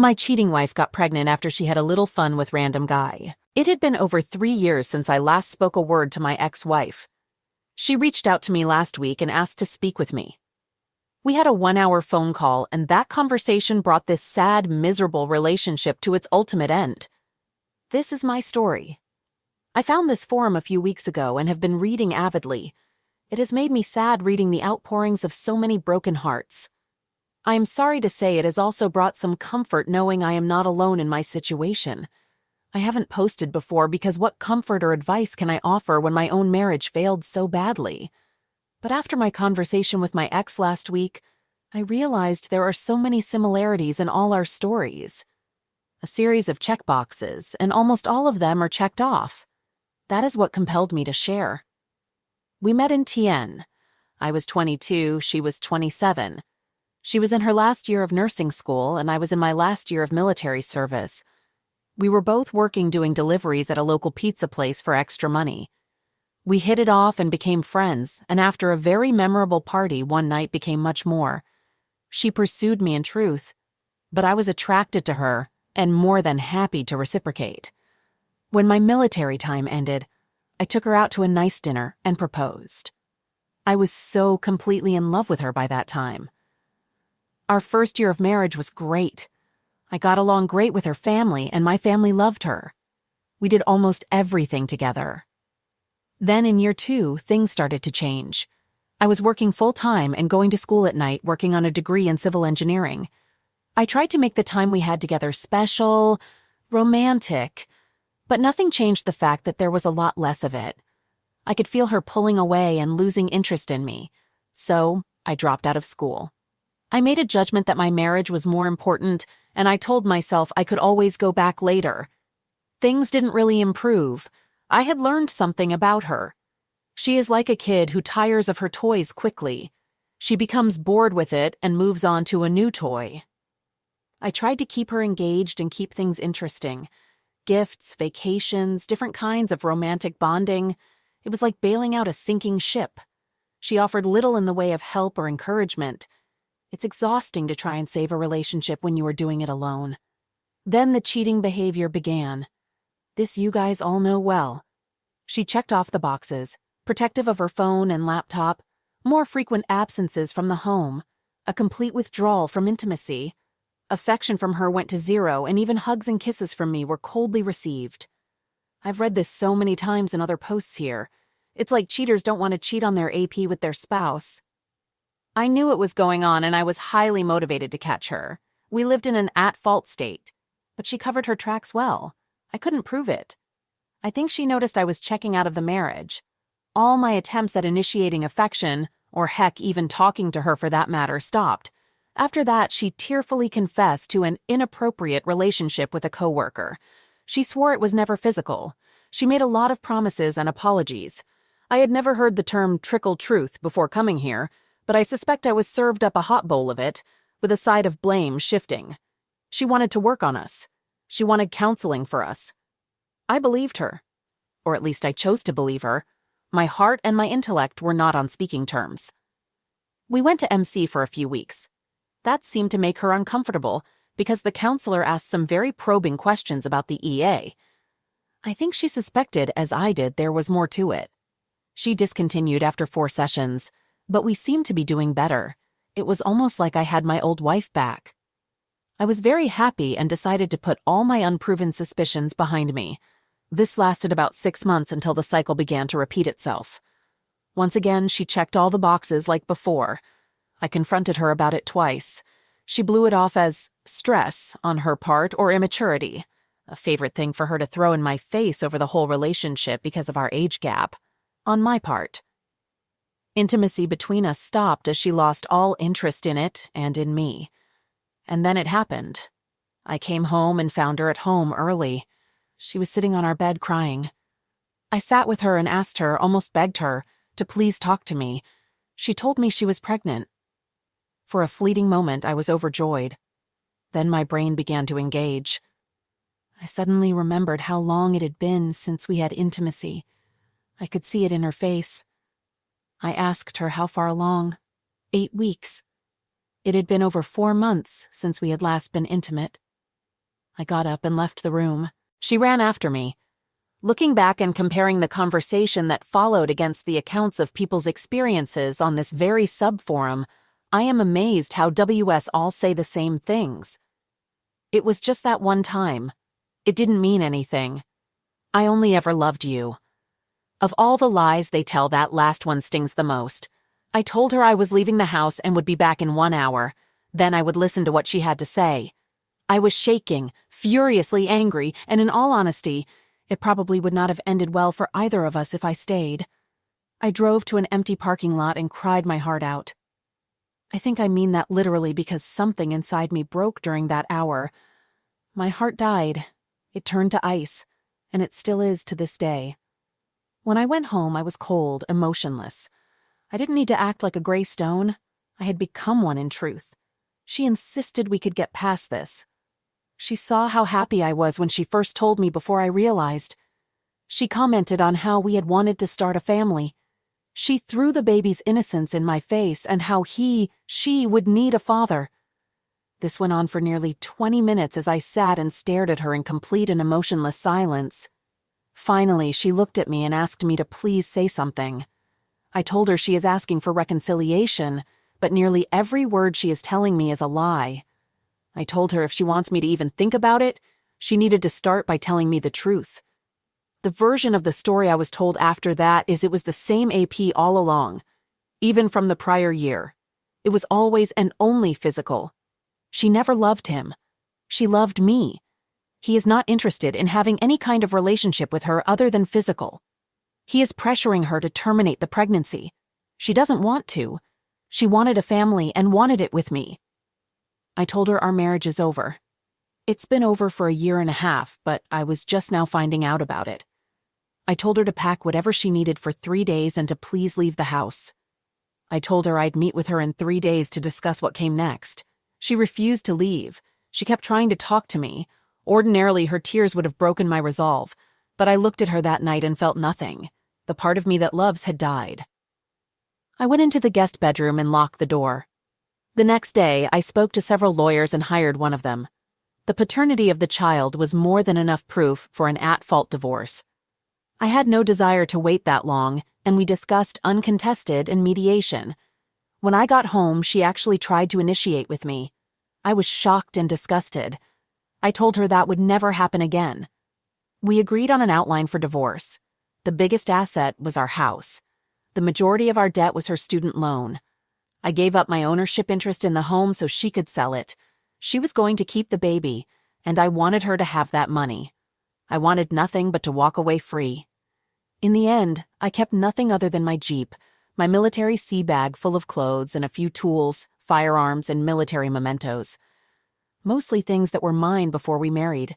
My cheating wife got pregnant after she had a little fun with random guy. It had been over 3 years since I last spoke a word to my ex-wife. She reached out to me last week and asked to speak with me. We had a 1-hour phone call, and that conversation brought this sad, miserable relationship to its ultimate end. This is my story. I found this forum a few weeks ago and have been reading avidly. It has made me sad reading the outpourings of so many broken hearts. I am sorry to say it has also brought some comfort knowing I am not alone in my situation. I haven't posted before because what comfort or advice can I offer when my own marriage failed so badly? But after my conversation with my ex last week, I realized there are so many similarities in all our stories. A series of checkboxes, and almost all of them are checked off. That is what compelled me to share. We met in TN. I was 22, she was 27. She was in her last year of nursing school, and I was in my last year of military service. We were both working doing deliveries at a local pizza place for extra money. We hit it off and became friends, and after a very memorable party one night became much more. She pursued me in truth, but I was attracted to her and more than happy to reciprocate. When my military time ended, I took her out to a nice dinner and proposed. I was so completely in love with her by that time. Our first year of marriage was great. I got along great with her family, and my family loved her. We did almost everything together. Then in year 2, things started to change. I was working full-time and going to school at night, working on a degree in civil engineering. I tried to make the time we had together special, romantic, but nothing changed the fact that there was a lot less of it. I could feel her pulling away and losing interest in me, so I dropped out of school. I made a judgment that my marriage was more important, and I told myself I could always go back later. Things didn't really improve. I had learned something about her. She is like a kid who tires of her toys quickly. She becomes bored with it and moves on to a new toy. I tried to keep her engaged and keep things interesting. Gifts, vacations, different kinds of romantic bonding. It was like bailing out a sinking ship. She offered little in the way of help or encouragement. It's exhausting to try and save a relationship when you are doing it alone. Then the cheating behavior began. This you guys all know well. She checked off the boxes, protective of her phone and laptop, more frequent absences from the home, a complete withdrawal from intimacy. Affection from her went to 0, and even hugs and kisses from me were coldly received. I've read this so many times in other posts here. It's like cheaters don't want to cheat on their AP with their spouse. I knew what was going on, and I was highly motivated to catch her. We lived in an at-fault state, but she covered her tracks well. I couldn't prove it. I think she noticed I was checking out of the marriage. All my attempts at initiating affection, or heck, even talking to her for that matter, stopped. After that, she tearfully confessed to an inappropriate relationship with a coworker. She swore it was never physical. She made a lot of promises and apologies. I had never heard the term trickle truth before coming here, but I suspect I was served up a hot bowl of it, with a side of blame shifting. She wanted to work on us. She wanted counseling for us. I believed her. Or at least I chose to believe her. My heart and my intellect were not on speaking terms. We went to MC for a few weeks. That seemed to make her uncomfortable, because the counselor asked some very probing questions about the EA. I think she suspected, as I did, there was more to it. She discontinued after 4 sessions, but we seemed to be doing better. It was almost like I had my old wife back. I was very happy and decided to put all my unproven suspicions behind me. This lasted about 6 months until the cycle began to repeat itself. Once again, she checked all the boxes like before. I confronted her about it twice. She blew it off as stress on her part or immaturity, a favorite thing for her to throw in my face over the whole relationship because of our age gap, on my part. Intimacy between us stopped as she lost all interest in it and in me. And then it happened. I came home and found her at home early. She was sitting on our bed crying. I sat with her and asked her, almost begged her, to please talk to me. She told me she was pregnant. For a fleeting moment, I was overjoyed. Then my brain began to engage. I suddenly remembered how long it had been since we had intimacy. I could see it in her face. I asked her how far along. 8 weeks. It had been over 4 months since we had last been intimate. I got up and left the room. She ran after me. Looking back and comparing the conversation that followed against the accounts of people's experiences on this very subforum, I am amazed how WS all say the same things. It was just that one time. It didn't mean anything. I only ever loved you. Of all the lies they tell, that last one stings the most. I told her I was leaving the house and would be back in 1 hour. Then I would listen to what she had to say. I was shaking, furiously angry, and in all honesty, it probably would not have ended well for either of us if I stayed. I drove to an empty parking lot and cried my heart out. I think I mean that literally because something inside me broke during that hour. My heart died. It turned to ice, and it still is to this day. When I went home, I was cold, emotionless. I didn't need to act like a gray stone. I had become one in truth. She insisted we could get past this. She saw how happy I was when she first told me before I realized. She commented on how we had wanted to start a family. She threw the baby's innocence in my face and how she would need a father. This went on for nearly 20 minutes as I sat and stared at her in complete and emotionless silence. Finally, she looked at me and asked me to please say something. I told her she is asking for reconciliation, but nearly every word she is telling me is a lie. I told her if she wants me to even think about it, she needed to start by telling me the truth. The version of the story I was told after that is it was the same AP all along, even from the prior year. It was always and only physical. She never loved him. She loved me. He is not interested in having any kind of relationship with her other than physical. He is pressuring her to terminate the pregnancy. She doesn't want to. She wanted a family and wanted it with me. I told her our marriage is over. It's been over for 1.5 years, but I was just now finding out about it. I told her to pack whatever she needed for 3 days and to please leave the house. I told her I'd meet with her in 3 days to discuss what came next. She refused to leave. She kept trying to talk to me. Ordinarily, her tears would have broken my resolve, but I looked at her that night and felt nothing. The part of me that loves had died. I went into the guest bedroom and locked the door. The next day, I spoke to several lawyers and hired one of them. The paternity of the child was more than enough proof for an at-fault divorce. I had no desire to wait that long, and we discussed uncontested and mediation. When I got home, she actually tried to initiate with me. I was shocked and disgusted. I told her that would never happen again. We agreed on an outline for divorce. The biggest asset was our house. The majority of our debt was her student loan. I gave up my ownership interest in the home so she could sell it. She was going to keep the baby, and I wanted her to have that money. I wanted nothing but to walk away free. In the end, I kept nothing other than my Jeep, my military sea bag full of clothes and a few tools, firearms, and military mementos. Mostly things that were mine before we married.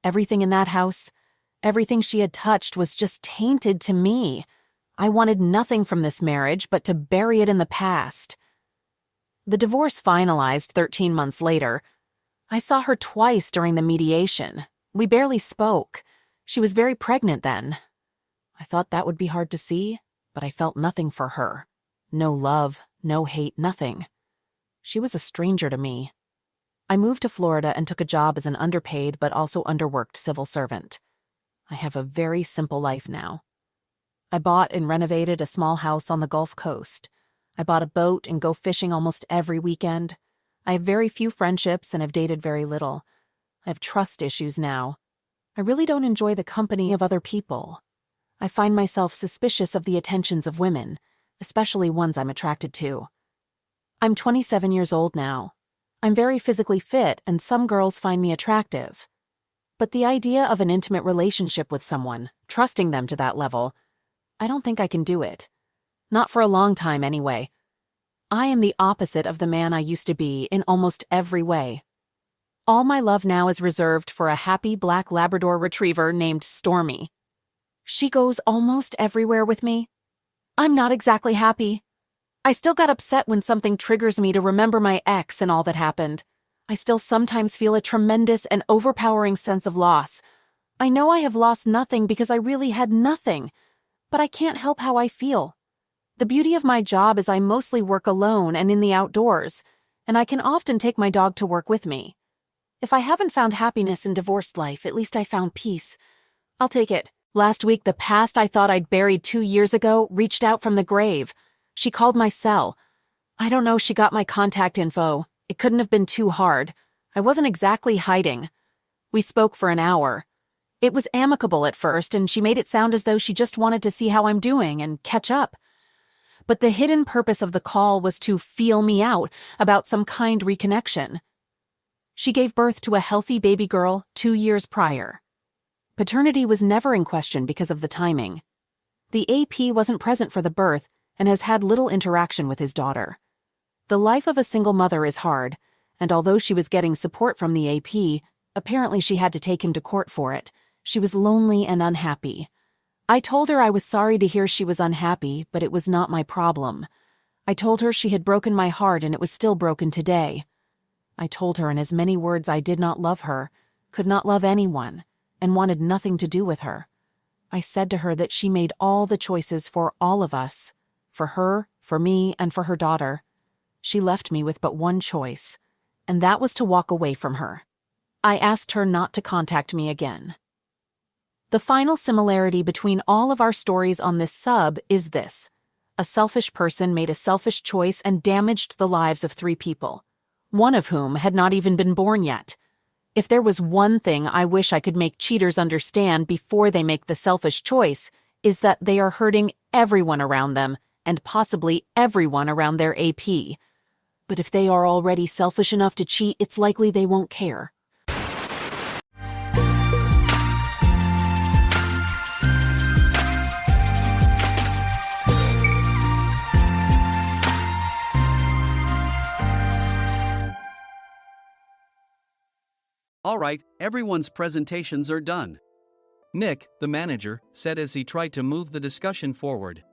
Everything in that house, everything she had touched was just tainted to me. I wanted nothing from this marriage but to bury it in the past. The divorce finalized 13 months later. I saw her twice during the mediation. We barely spoke. She was very pregnant then. I thought that would be hard to see, but I felt nothing for her. No love, no hate, nothing. She was a stranger to me. I moved to Florida and took a job as an underpaid but also underworked civil servant. I have a very simple life now. I bought and renovated a small house on the Gulf Coast. I bought a boat and go fishing almost every weekend. I have very few friendships and have dated very little. I have trust issues now. I really don't enjoy the company of other people. I find myself suspicious of the attentions of women, especially ones I'm attracted to. I'm 27 years old now. I'm very physically fit and some girls find me attractive. But the idea of an intimate relationship with someone, trusting them to that level, I don't think I can do it. Not for a long time anyway. I am the opposite of the man I used to be in almost every way. All my love now is reserved for a happy black Labrador retriever named Stormy. She goes almost everywhere with me. I'm not exactly happy. I still got upset when something triggers me to remember my ex and all that happened. I still sometimes feel a tremendous and overpowering sense of loss. I know I have lost nothing because I really had nothing, but I can't help how I feel. The beauty of my job is I mostly work alone and in the outdoors, and I can often take my dog to work with me. If I haven't found happiness in divorced life, at least I found peace. I'll take it. Last week, the past I thought I'd buried 2 years ago reached out from the grave. She called my cell. I don't know, she got my contact info. It couldn't have been too hard. I wasn't exactly hiding. We spoke for an hour. It was amicable at first, and she made it sound as though she just wanted to see how I'm doing and catch up. But the hidden purpose of the call was to feel me out about some kind reconnection. She gave birth to a healthy baby girl 2 years prior. Paternity was never in question because of the timing. The AP wasn't present for the birth and has had little interaction with his daughter. The life of a single mother is hard, and although she was getting support from the AP, apparently she had to take him to court for it. She was lonely and unhappy. I told her I was sorry to hear she was unhappy, but it was not my problem. I told her she had broken my heart and it was still broken today. I told her in as many words I did not love her, could not love anyone, and wanted nothing to do with her. I said to her that she made all the choices for all of us, for her, for me, and for her daughter. She left me with but one choice, and that was to walk away from her. I asked her not to contact me again. The final similarity between all of our stories on this sub is this. A selfish person made a selfish choice and damaged the lives of 3 people, one of whom had not even been born yet. If there was one thing I wish I could make cheaters understand before they make the selfish choice, is that they are hurting everyone around them and possibly everyone around their AP. But if they are already selfish enough to cheat, it's likely they won't care. Alright, everyone's presentations are done. Nick, the manager, said as he tried to move the discussion forward.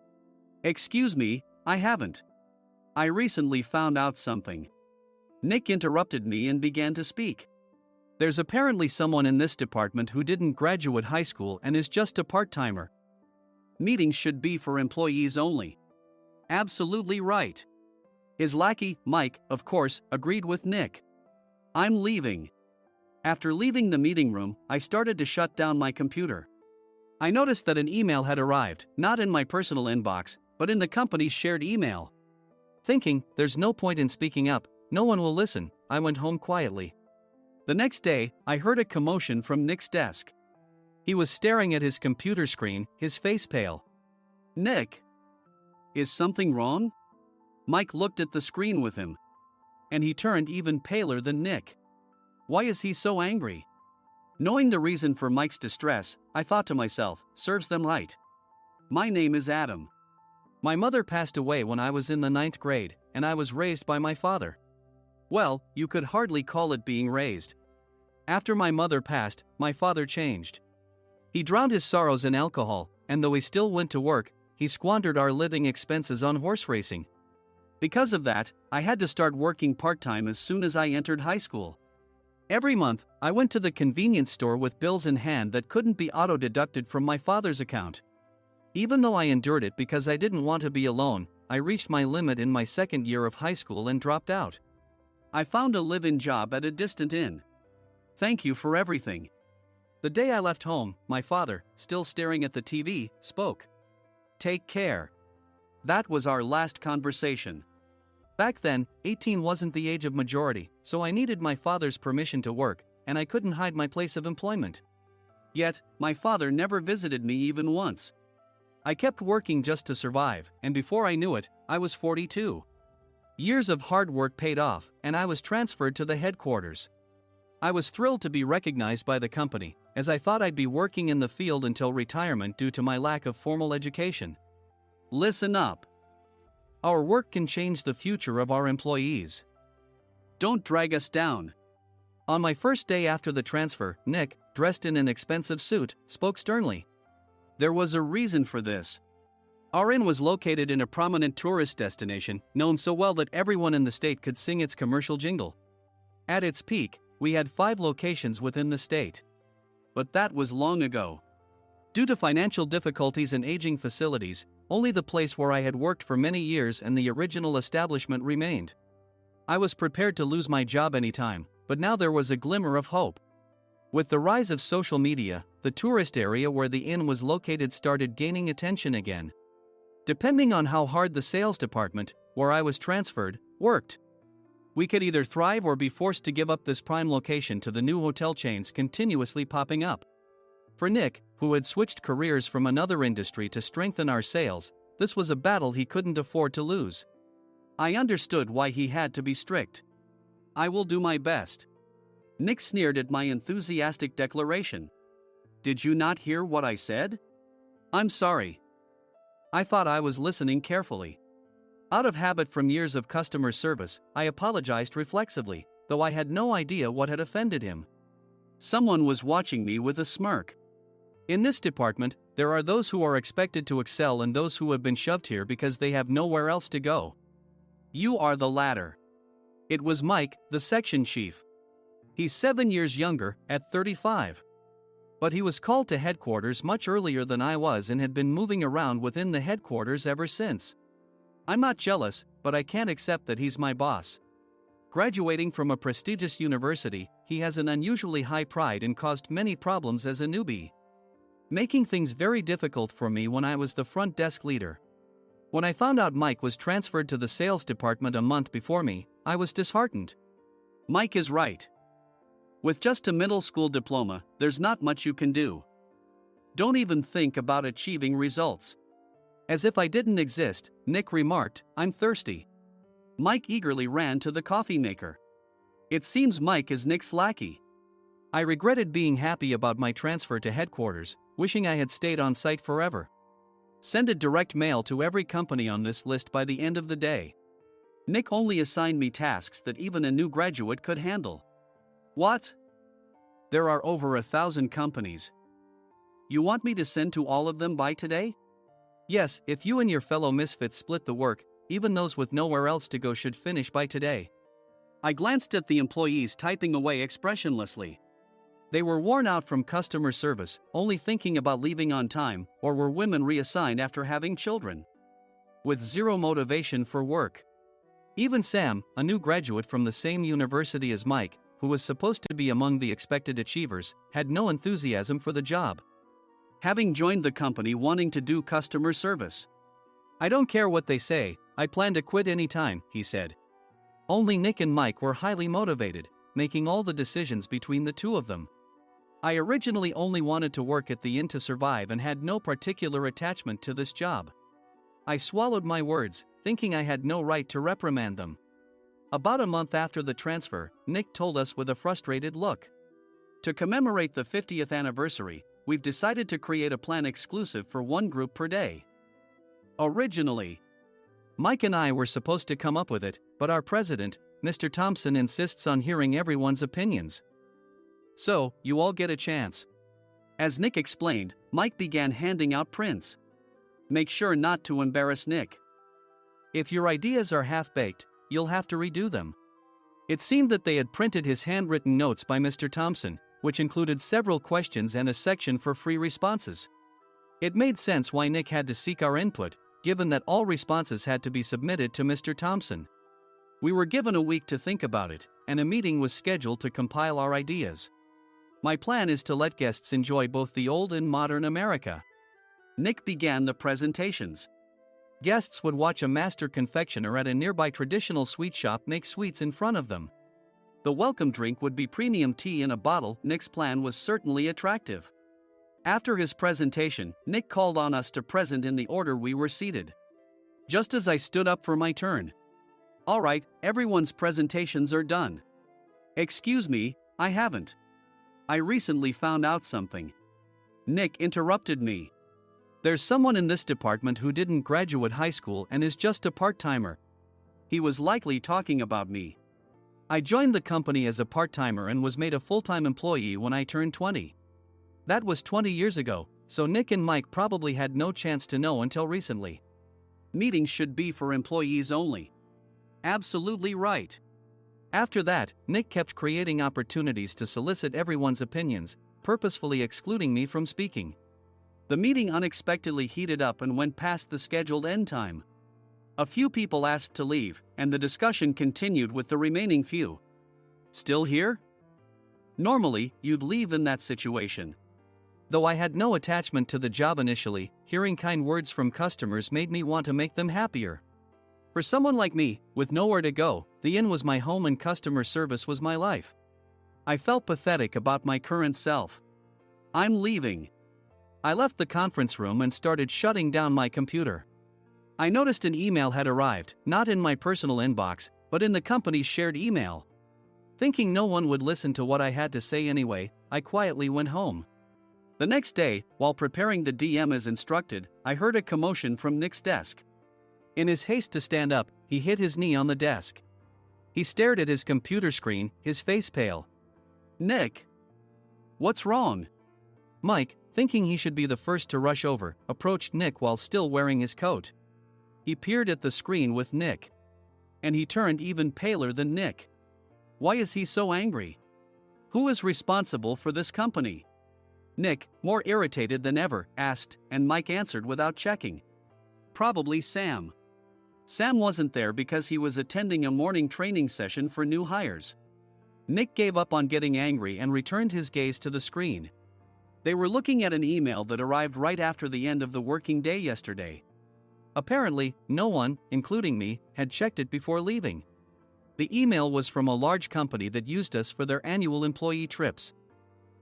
Excuse me, I haven't. I recently found out something. Nick interrupted me and began to speak. There's apparently someone in this department who didn't graduate high school and is just a part-timer. Meetings should be for employees only. Absolutely right. His lackey, Mike, of course, agreed with Nick. I'm leaving. After leaving the meeting room, I started to shut down my computer. I noticed that an email had arrived, not in my personal inbox, but in the company's shared email. Thinking, there's no point in speaking up, no one will listen, I went home quietly. The next day, I heard a commotion from Nick's desk. He was staring at his computer screen, his face pale. Nick! Is something wrong? Mike looked at the screen with him. And he turned even paler than Nick. Why is he so angry? Knowing the reason for Mike's distress, I thought to myself, serves them right. My name is Adam. My mother passed away when I was in the 9th grade, and I was raised by my father. Well, you could hardly call it being raised. After my mother passed, my father changed. He drowned his sorrows in alcohol, and though he still went to work, he squandered our living expenses on horse racing. Because of that, I had to start working part-time as soon as I entered high school. Every month, I went to the convenience store with bills in hand that couldn't be auto-deducted from my father's account. Even though I endured it because I didn't want to be alone, I reached my limit in my 2nd year of high school and dropped out. I found a live-in job at a distant inn. Thank you for everything. The day I left home, my father, still staring at the TV, spoke. Take care. That was our last conversation. Back then, 18 wasn't the age of majority, so I needed my father's permission to work, and I couldn't hide my place of employment. Yet, my father never visited me even once. I kept working just to survive, and before I knew it, I was 42. Years of hard work paid off, and I was transferred to the headquarters. I was thrilled to be recognized by the company, as I thought I'd be working in the field until retirement due to my lack of formal education. Listen up. Our work can change the future of our employees. Don't drag us down. On my first day after the transfer, Nick, dressed in an expensive suit, spoke sternly. There was a reason for this. Our inn was located in a prominent tourist destination, known so well that everyone in the state could sing its commercial jingle. At its peak, we had 5 locations within the state. But that was long ago. Due to financial difficulties and aging facilities, only the place where I had worked for many years and the original establishment remained. I was prepared to lose my job anytime, but now there was a glimmer of hope. With the rise of social media, the tourist area where the inn was located started gaining attention again. Depending on how hard the sales department, where I was transferred, worked, we could either thrive or be forced to give up this prime location to the new hotel chains continuously popping up. For Nick, who had switched careers from another industry to strengthen our sales, this was a battle he couldn't afford to lose. I understood why he had to be strict. "I will do my best." Nick sneered at my enthusiastic declaration. "Did you not hear what I said?" "I'm sorry." I thought I was listening carefully. Out of habit from years of customer service, I apologized reflexively, though I had no idea what had offended him. Someone was watching me with a smirk. In this department, there are those who are expected to excel and those who have been shoved here because they have nowhere else to go. You are the latter. It was Mike, the section chief. He's 7 years younger, at 35. But he was called to headquarters much earlier than I was and had been moving around within the headquarters ever since. I'm not jealous, but I can't accept that he's my boss. Graduating from a prestigious university, he has an unusually high pride and caused many problems as a newbie, making things very difficult for me when I was the front desk leader. When I found out Mike was transferred to the sales department a month before me, I was disheartened. Mike is right. With just a middle school diploma, there's not much you can do. Don't even think about achieving results. As if I didn't exist, Nick remarked, "I'm thirsty." Mike eagerly ran to the coffee maker. It seems Mike is Nick's lackey. I regretted being happy about my transfer to headquarters, wishing I had stayed on site forever. Send a direct mail to every company on this list by the end of the day. Nick only assigned me tasks that even a new graduate could handle. What? There are over 1,000 companies. You want me to send to all of them by today? Yes, if you and your fellow misfits split the work, even those with nowhere else to go should finish by today. I glanced at the employees typing away expressionlessly. They were worn out from customer service, only thinking about leaving on time, or were women reassigned after having children, with zero motivation for work. Even Sam, a new graduate from the same university as Mike, who was supposed to be among the expected achievers, had no enthusiasm for the job, having joined the company wanting to do customer service. "I don't care what they say, I plan to quit any time," he said. Only Nick and Mike were highly motivated, making all the decisions between the two of them. I originally only wanted to work at the inn to survive and had no particular attachment to this job. I swallowed my words, thinking I had no right to reprimand them. About a month after the transfer, Nick told us with a frustrated look, "To commemorate the 50th anniversary, we've decided to create a plan exclusive for one group per day." Originally, Mike and I were supposed to come up with it, but our president, Mr. Thompson, insists on hearing everyone's opinions. "So, you all get a chance." As Nick explained, Mike began handing out prints. "Make sure not to embarrass Nick. If your ideas are half-baked, you'll have to redo them." It seemed that they had printed his handwritten notes by Mr. Thompson, which included several questions and a section for free responses. It made sense why Nick had to seek our input, given that all responses had to be submitted to Mr. Thompson. We were given a week to think about it, and a meeting was scheduled to compile our ideas. My plan is to let guests enjoy both the old and modern America. Nick began the presentations. Guests would watch a master confectioner at a nearby traditional sweet shop make sweets in front of them. The welcome drink would be premium tea in a bottle. Nick's plan was certainly attractive. After his presentation, Nick called on us to present in the order we were seated. Just as I stood up for my turn. "All right, everyone's presentations are done." "Excuse me, I haven't. I recently found out something." Nick interrupted me. "There's someone in this department who didn't graduate high school and is just a part-timer." He was likely talking about me. I joined the company as a part-timer and was made a full-time employee when I turned 20. That was 20 years ago, so Nick and Mike probably had no chance to know until recently. Meetings should be for employees only. Absolutely right. After that, Nick kept creating opportunities to solicit everyone's opinions, purposefully excluding me from speaking. The meeting unexpectedly heated up and went past the scheduled end time. A few people asked to leave, and the discussion continued with the remaining few. Still here? Normally, you'd leave in that situation. Though I had no attachment to the job initially, hearing kind words from customers made me want to make them happier. For someone like me, with nowhere to go, the inn was my home and customer service was my life. I felt pathetic about my current self. I'm leaving. I left the conference room and started shutting down my computer. I noticed an email had arrived, not in my personal inbox, but in the company's shared email. Thinking no one would listen to what I had to say anyway, I quietly went home. The next day, while preparing the DM as instructed, I heard a commotion from Nick's desk. In his haste to stand up, he hit his knee on the desk. He stared at his computer screen, his face pale. "Nick? What's wrong?" Mike, thinking he should be the first to rush over, approached Nick while still wearing his coat. He peered at the screen with Nick. And he turned even paler than Nick. Why is he so angry? Who is responsible for this company? Nick, more irritated than ever, asked, and Mike answered without checking. Probably Sam. Sam wasn't there because he was attending a morning training session for new hires. Nick gave up on getting angry and returned his gaze to the screen. They were looking at an email that arrived right after the end of the working day yesterday. Apparently, no one, including me, had checked it before leaving. The email was from a large company that used us for their annual employee trips.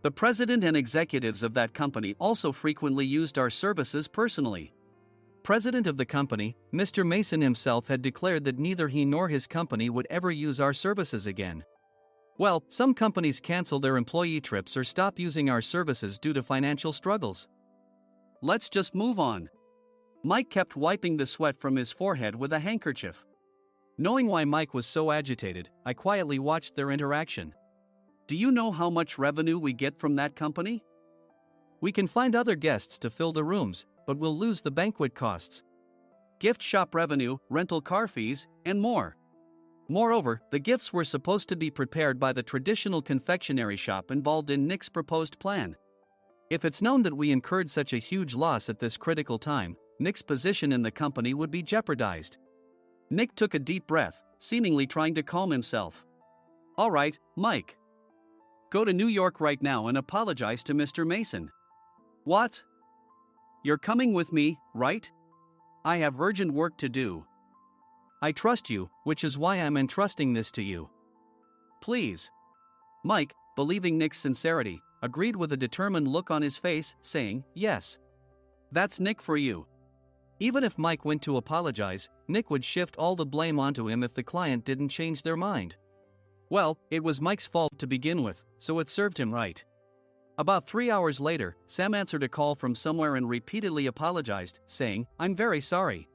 The president and executives of that company also frequently used our services personally. President of the company, Mr. Mason himself, had declared that neither he nor his company would ever use our services again. Well, some companies cancel their employee trips or stop using our services due to financial struggles. Let's just move on. Mike kept wiping the sweat from his forehead with a handkerchief. Knowing why Mike was so agitated, I quietly watched their interaction. Do you know how much revenue we get from that company? We can find other guests to fill the rooms, but we'll lose the banquet costs, gift shop revenue, rental car fees, and more. Moreover, the gifts were supposed to be prepared by the traditional confectionery shop involved in Nick's proposed plan. If it's known that we incurred such a huge loss at this critical time, Nick's position in the company would be jeopardized. Nick took a deep breath, seemingly trying to calm himself. All right, Mike. Go to New York right now and apologize to Mr. Mason. What? You're coming with me, right? I have urgent work to do. I trust you, which is why I'm entrusting this to you. Please. Mike, believing Nick's sincerity, agreed with a determined look on his face, saying, yes. That's Nick for you. Even if Mike went to apologize, Nick would shift all the blame onto him if the client didn't change their mind. Well, it was Mike's fault to begin with, so it served him right. About 3 hours later, Sam answered a call from somewhere and repeatedly apologized, saying, I'm very sorry.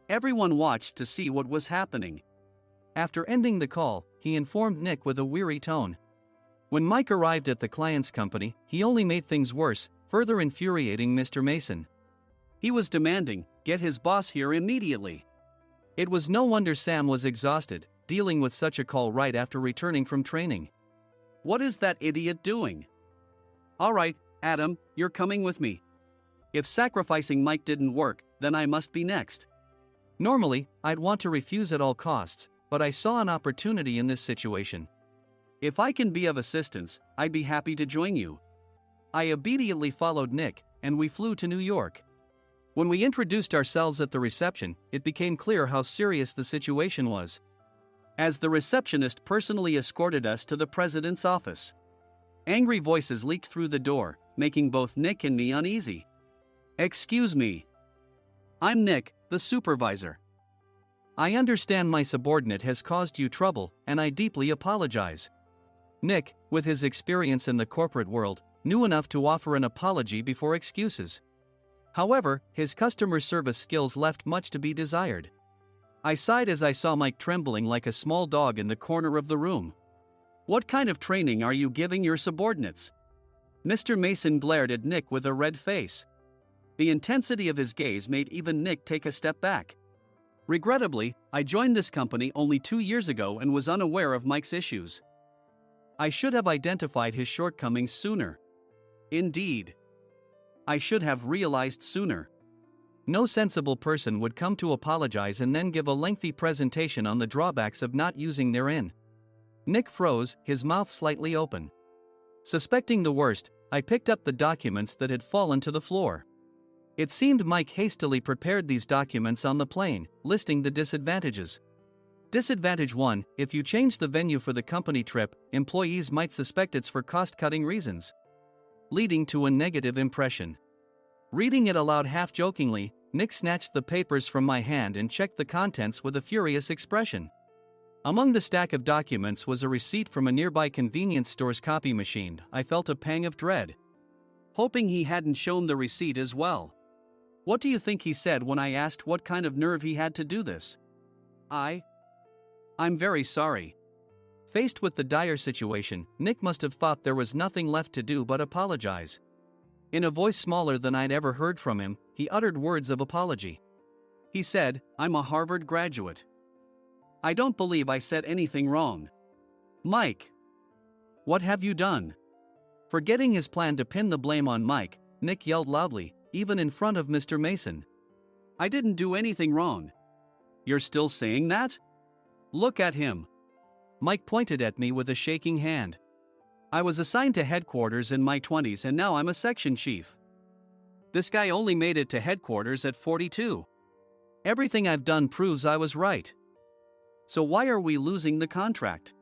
Everyone watched to see what was happening. After ending the call, he informed Nick with a weary tone. When Mike arrived at the client's company, he only made things worse, further infuriating Mr. Mason. He was demanding, get his boss here immediately. It was no wonder Sam was exhausted, dealing with such a call right after returning from training. What is that idiot doing? All right, Adam, you're coming with me. If sacrificing Mike didn't work, then I must be next. Normally, I'd want to refuse at all costs, but I saw an opportunity in this situation. If I can be of assistance, I'd be happy to join you. I immediately followed Nick, and we flew to New York. When we introduced ourselves at the reception, it became clear how serious the situation was. As the receptionist personally escorted us to the president's office. Angry voices leaked through the door, making both Nick and me uneasy. Excuse me. I'm Nick, the supervisor. I understand my subordinate has caused you trouble, and I deeply apologize. Nick, with his experience in the corporate world, knew enough to offer an apology before excuses. However, his customer service skills left much to be desired. I sighed as I saw Mike trembling like a small dog in the corner of the room. What kind of training are you giving your subordinates? Mr. Mason glared at Nick with a red face. The intensity of his gaze made even Nick take a step back. Regrettably, I joined this company only 2 years ago and was unaware of Mike's issues. I should have identified his shortcomings sooner. Indeed. I should have realized sooner. No sensible person would come to apologize and then give a lengthy presentation on the drawbacks of not using their inn. Nick froze, his mouth slightly open. Suspecting the worst, I picked up the documents that had fallen to the floor. It seemed Mike hastily prepared these documents on the plane, listing the disadvantages. Disadvantage 1: if you change the venue for the company trip, employees might suspect it's for cost-cutting reasons, leading to a negative impression. Reading it aloud half-jokingly, Nick snatched the papers from my hand and checked the contents with a furious expression. Among the stack of documents was a receipt from a nearby convenience store's copy machine. I felt a pang of dread, hoping he hadn't shown the receipt as well. What do you think he said when I asked what kind of nerve he had to do this? I'm very sorry. Faced with the dire situation, Nick must have thought there was nothing left to do but apologize. In a voice smaller than I'd ever heard from him, he uttered words of apology. He said, "I'm a Harvard graduate. I don't believe I said anything wrong." Mike! What have you done? Forgetting his plan to pin the blame on Mike, Nick yelled loudly, even in front of Mr. Mason. "I didn't do anything wrong." "You're still saying that? Look at him." Mike pointed at me with a shaking hand. "I was assigned to headquarters in my 20s and now I'm a section chief. This guy only made it to headquarters at 42. Everything I've done proves I was right. So why are we losing the contract?"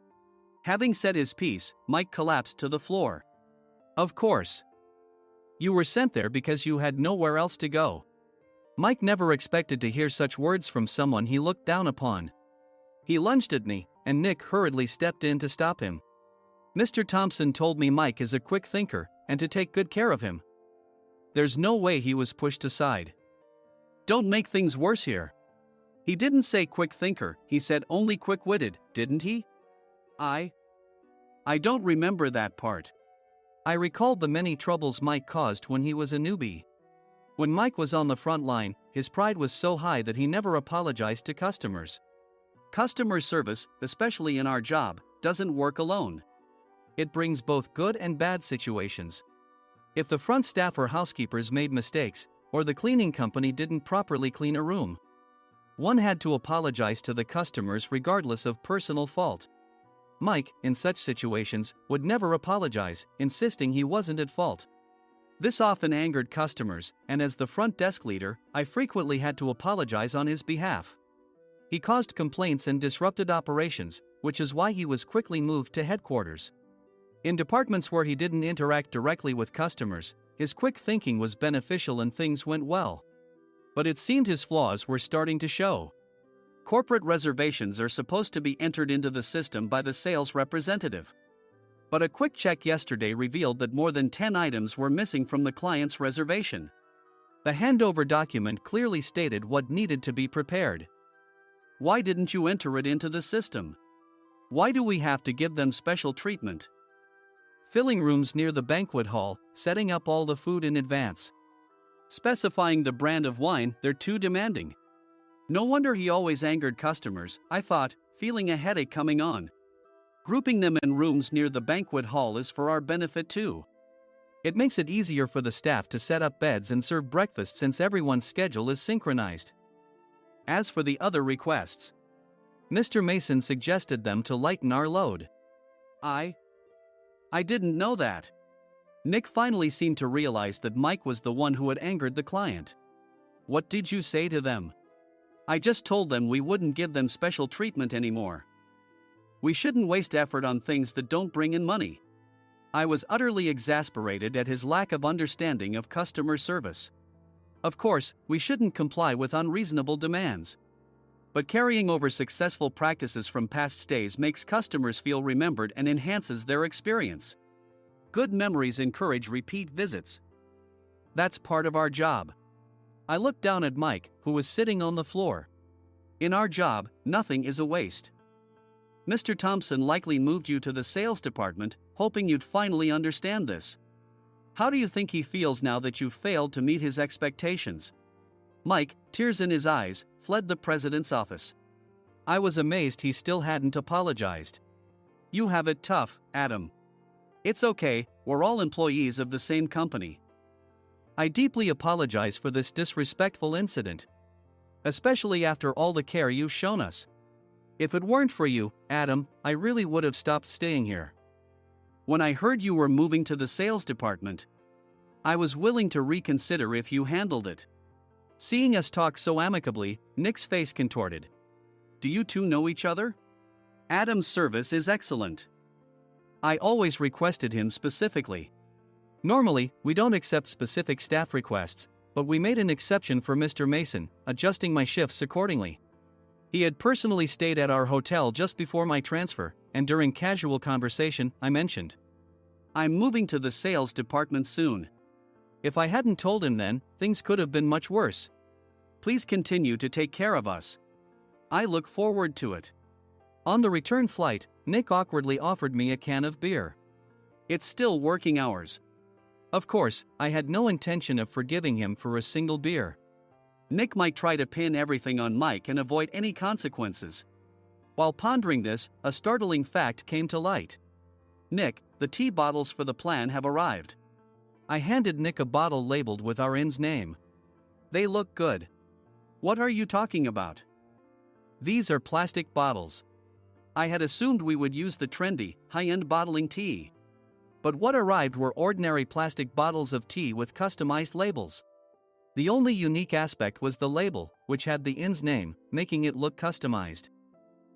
Having said his piece, Mike collapsed to the floor. "Of course. You were sent there because you had nowhere else to go." Mike never expected to hear such words from someone he looked down upon. He lunged at me, and Nick hurriedly stepped in to stop him. "Mr. Thompson told me Mike is a quick thinker, and to take good care of him." There's no way he was pushed aside. "Don't make things worse here. He didn't say quick thinker, he said only quick-witted, didn't he?" I don't remember that part." I recalled the many troubles Mike caused when he was a newbie. When Mike was on the front line, his pride was so high that he never apologized to customers. Customer service, especially in our job, doesn't work alone. It brings both good and bad situations. If the front staff or housekeepers made mistakes, or the cleaning company didn't properly clean a room, one had to apologize to the customers regardless of personal fault. Mike, in such situations, would never apologize, insisting he wasn't at fault. This often angered customers, and as the front desk leader, I frequently had to apologize on his behalf. He caused complaints and disrupted operations, which is why he was quickly moved to headquarters. In departments where he didn't interact directly with customers, his quick thinking was beneficial and things went well. But it seemed his flaws were starting to show. Corporate reservations are supposed to be entered into the system by the sales representative. But a quick check yesterday revealed that more than 10 items were missing from the client's reservation. The handover document clearly stated what needed to be prepared. Why didn't you enter it into the system? Why do we have to give them special treatment? Filling rooms near the banquet hall, setting up all the food in advance. Specifying the brand of wine, they're too demanding. No wonder he always angered customers, I thought, feeling a headache coming on. Grouping them in rooms near the banquet hall is for our benefit too. It makes it easier for the staff to set up beds and serve breakfast since everyone's schedule is synchronized. As for the other requests, Mr. Mason suggested them to lighten our load. I didn't know that. Nick finally seemed to realize that Mike was the one who had angered the client. What did you say to them? I just told them we wouldn't give them special treatment anymore. We shouldn't waste effort on things that don't bring in money. I was utterly exasperated at his lack of understanding of customer service. Of course, we shouldn't comply with unreasonable demands. But carrying over successful practices from past stays makes customers feel remembered and enhances their experience. Good memories encourage repeat visits. That's part of our job. I looked down at Mike, who was sitting on the floor. In our job, nothing is a waste. Mr. Thompson likely moved you to the sales department, hoping you'd finally understand this. How do you think he feels now that you failed to meet his expectations? Mike, tears in his eyes, fled the president's office. I was amazed he still hadn't apologized. You have it tough, Adam. It's okay, we're all employees of the same company. I deeply apologize for this disrespectful incident. Especially after all the care you've shown us. If it weren't for you, Adam, I really would have stopped staying here. When I heard you were moving to the sales department, I was willing to reconsider if you handled it. Seeing us talk so amicably, Nick's face contorted. Do you two know each other? Adam's service is excellent. I always requested him specifically. Normally, we don't accept specific staff requests, but we made an exception for Mr. Mason, adjusting my shifts accordingly. He had personally stayed at our hotel just before my transfer, and during casual conversation, I mentioned, I'm moving to the sales department soon. If I hadn't told him then, things could have been much worse. Please continue to take care of us. I look forward to it. On the return flight, Nick awkwardly offered me a can of beer. It's still working hours. Of course, I had no intention of forgiving him for a single beer. Nick might try to pin everything on Mike and avoid any consequences. While pondering this, a startling fact came to light. Nick, the tea bottles for the plan have arrived. I handed Nick a bottle labeled with our inn's name. They look good. What are you talking about? These are plastic bottles. I had assumed we would use the trendy, high-end bottling tea. But what arrived were ordinary plastic bottles of tea with customized labels. The only unique aspect was the label, which had the inn's name, making it look customized.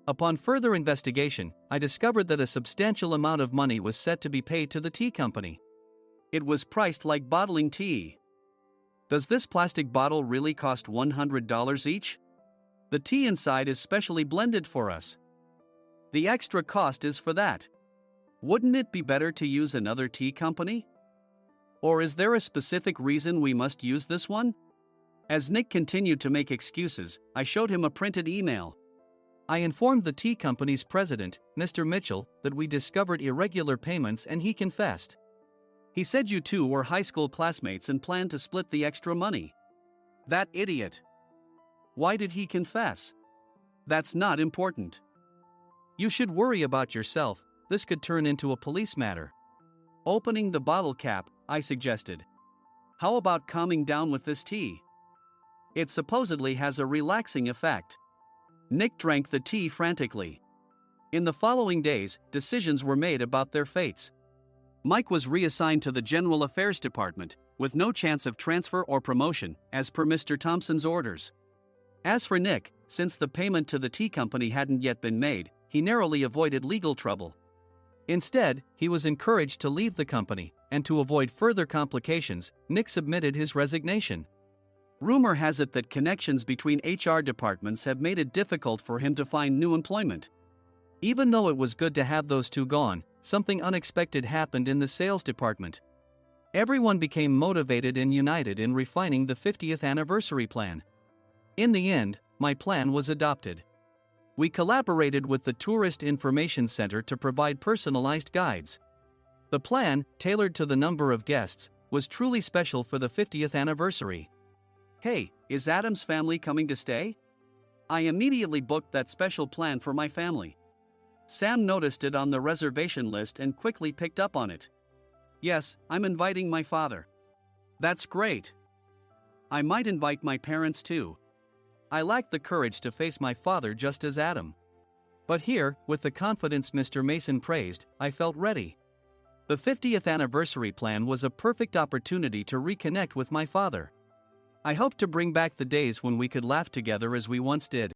Upon further investigation, I discovered that a substantial amount of money was set to be paid to the tea company. It was priced like bottling tea. Does this plastic bottle really cost $100 each? The tea inside is specially blended for us. The extra cost is for that. Wouldn't it be better to use another tea company? Or is there a specific reason we must use this one? As Nick continued to make excuses, I showed him a printed email. I informed the tea company's president, Mr. Mitchell, that we discovered irregular payments and he confessed. He said you two were high school classmates and planned to split the extra money. That idiot. Why did he confess? That's not important. You should worry about yourself, this could turn into a police matter. Opening the bottle cap, I suggested. How about calming down with this tea? It supposedly has a relaxing effect. Nick drank the tea frantically. In the following days, decisions were made about their fates. Mike was reassigned to the General Affairs Department, with no chance of transfer or promotion, as per Mr. Thompson's orders. As for Nick, since the payment to the tea company hadn't yet been made, he narrowly avoided legal trouble. Instead, he was encouraged to leave the company, and to avoid further complications, Nick submitted his resignation. Rumor has it that connections between HR departments have made it difficult for him to find new employment. Even though it was good to have those two gone, something unexpected happened in the sales department. Everyone became motivated and united in refining the 50th anniversary plan. In the end, my plan was adopted. We collaborated with the Tourist Information Center to provide personalized guides. The plan, tailored to the number of guests, was truly special for the 50th anniversary. Hey, is Adam's family coming to stay? I immediately booked that special plan for my family. Sam noticed it on the reservation list and quickly picked up on it. Yes, I'm inviting my father. That's great. I might invite my parents too. I lacked the courage to face my father just as Adam. But here, with the confidence Mr. Mason praised, I felt ready. The 50th anniversary plan was a perfect opportunity to reconnect with my father. I hoped to bring back the days when we could laugh together as we once did.